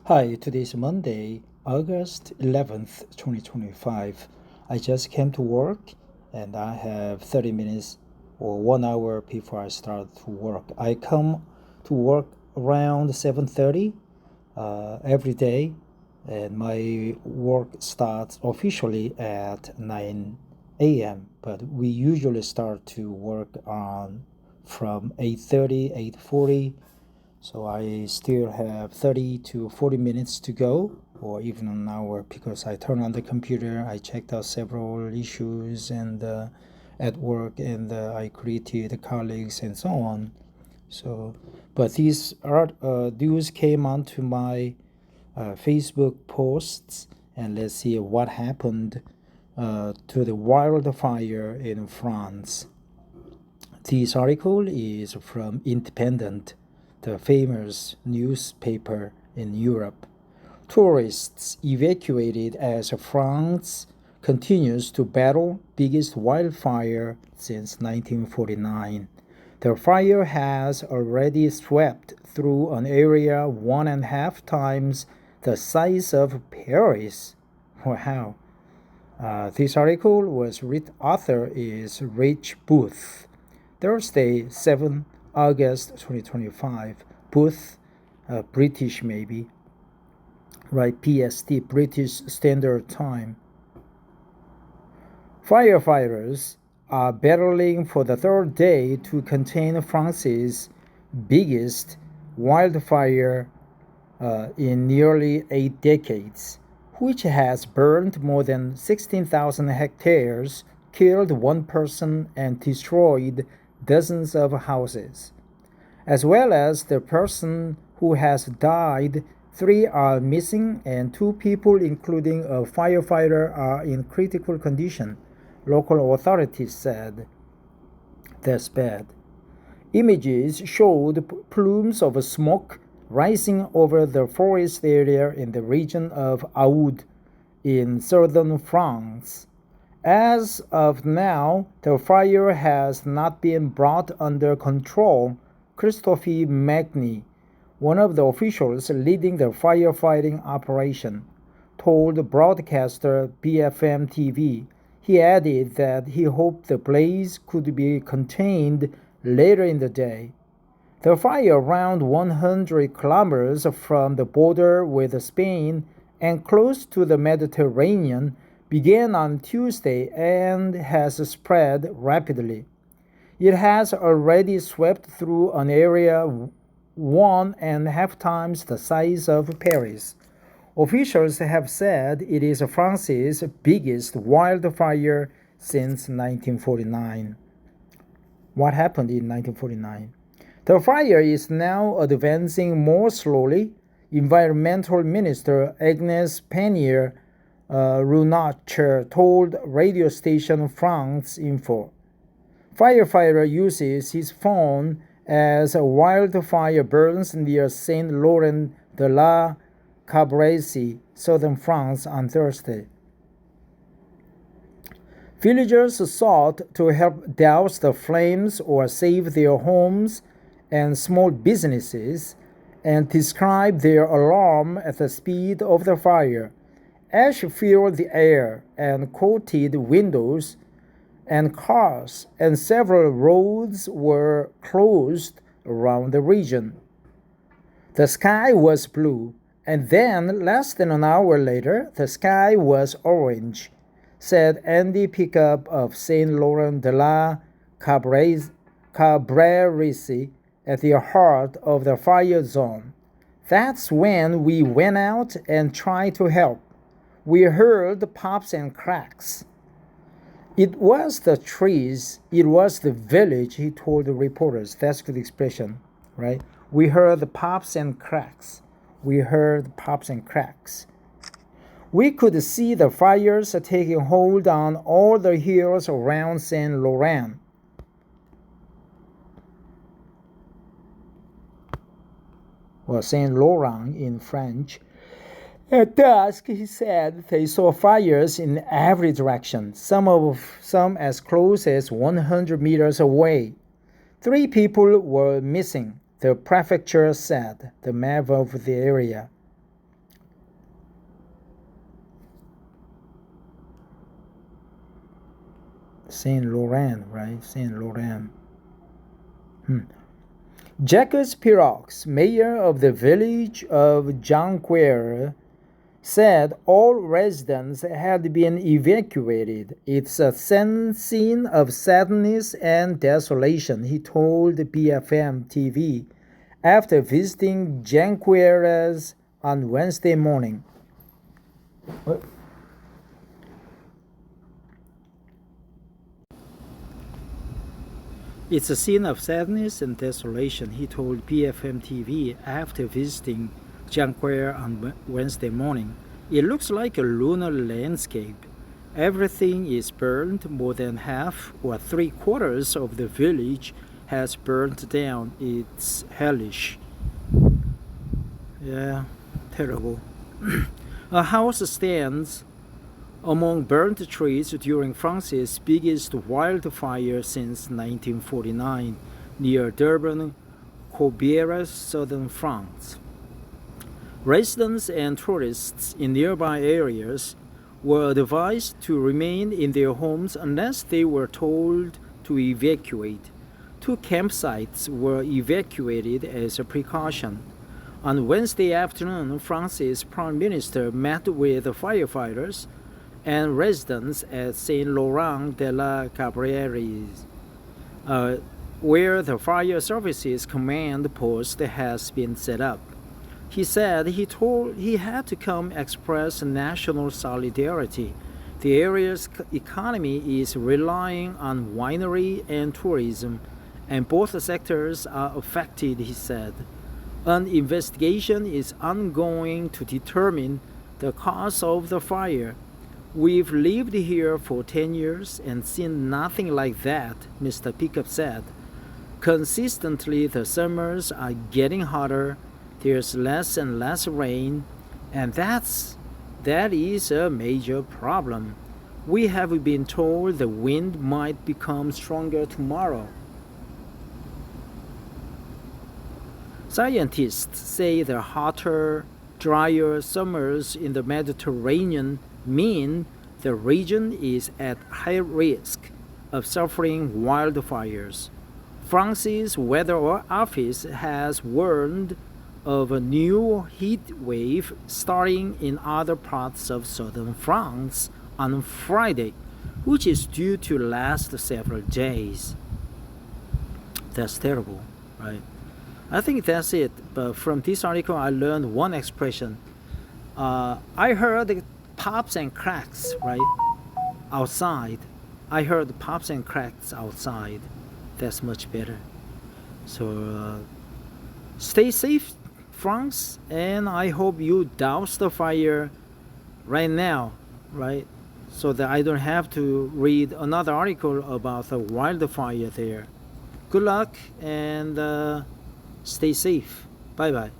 Hi, today is Monday, August 11th, 2025. I just came to work and I have 30 minutes or 1 hour before I start to work. I come to work around 7:30 every day and my work starts officially at 9 a.m. But we usually start to work on from 8:30, 8:40. So I still have 30 to 40 minutes to go, or even an hour, because I turned on the computer, I checked out several issues and at work, and I greeted colleagues and so on. So, but these news came onto my Facebook posts, and let's see what happened to the wildfire in France. This article is from Independent, the famous newspaper in Europe. Tourists evacuated as France continues to battle biggest wildfire since 1949. The fire has already swept through an area 1.5 times the size of Paris. Wow. This article was author is Rich Booth. Thursday, 7 August 2025. Booth, British maybe, right? PST, British Standard Time. Firefighters are battling for the third day to contain France's biggest wildfire in nearly 8 decades, which has burned more than 16,000 hectares, killed one person, and destroyed dozens of houses. As well as the person who has died, 3 are missing and 2 people, including a firefighter, are in critical condition, local authorities said. That's bad. Images showed plumes of smoke rising over the forest area in the region of Aude in southern France. As of now, the fire has not been brought under control, Christophe Magny, one of the officials leading the firefighting operation, told broadcaster BFM TV. He added that he hoped the blaze could be contained later in the day. The fire, around 100 kilometers from the border with Spain and close to the Mediterranean, began on Tuesday and has spread rapidly. It has already swept through an area 1.5 times the size of Paris. Officials have said it is France's biggest wildfire since 1949. What happened in 1949? The fire is now advancing more slowly. Environmental Minister Agnes Pannier-Runacher told radio station France Info. Firefighter uses his phone as a wildfire burns near Saint-Laurent-de-la-Cabresse, southern France, on Thursday. Villagers sought to help douse the flames or save their homes and small businesses, and described their alarm at the speed of the fire. Ash filled the air and coated windows and cars, and several roads were closed around the region. The sky was blue, and then less than an hour later, the sky was orange, said Andy Pickup of Saint-Laurent-de-la-Cabresse at the heart of the fire zone. That's when we went out and tried to help. We heard pops and cracks. It was the trees, it was the village, he told the reporters. That's good expression, right? We heard the pops and cracks. We heard pops and cracks. We could see the fires taking hold on all the hills around Saint Laurent. Or Saint Laurent in French. At dusk, he said, they saw fires in every direction, some as close as 100 meters away. 3 people were missing, the prefecture said, the map of the area. Saint Laurent, right? Saint Laurent. Jacques Pirox, mayor of the village of Jonquière, said all residents had been evacuated. It's a scene of sadness and desolation, he told BFM TV after visiting Jonquière on Wednesday morning. What? It's a scene of sadness and desolation, he told BFM TV after visiting Jonquière on Wednesday morning. It looks like a lunar landscape. Everything is burned. More than half or 3/4 of the village has burned down. It's hellish. Yeah, terrible. A house stands among burnt trees during France's biggest wildfire since 1949 near Durban, Corbières, southern France. Residents and tourists in nearby areas were advised to remain in their homes unless they were told to evacuate. 2 campsites were evacuated as a precaution. On Wednesday afternoon, France's Prime Minister met with firefighters and residents at Saint Laurent de la Cabrierie, where the fire services command post has been set up. He said he had to come express national solidarity. The area's economy is relying on winery and tourism, and both sectors are affected, he said. An investigation is ongoing to determine the cause of the fire. We've lived here for 10 years and seen nothing like that, Mr. Pickup said. Consistently, the summers are getting hotter, there's less and less rain, and that is a major problem. We have been told the wind might become stronger tomorrow. Scientists say the hotter, drier summers in the Mediterranean mean the region is at high risk of suffering wildfires. France's weather office has warned of a new heat wave starting in other parts of southern France on Friday, which is due to last several days. That's terrible, right? I think that's it. But from this article, I learned one expression. I heard pops and cracks, right? Outside. I heard pops and cracks outside. That's much better. So stay safe, France, and I hope you douse the fire right now, right? So that I don't have to read another article about the wildfire there. Good luck and stay safe. Bye bye.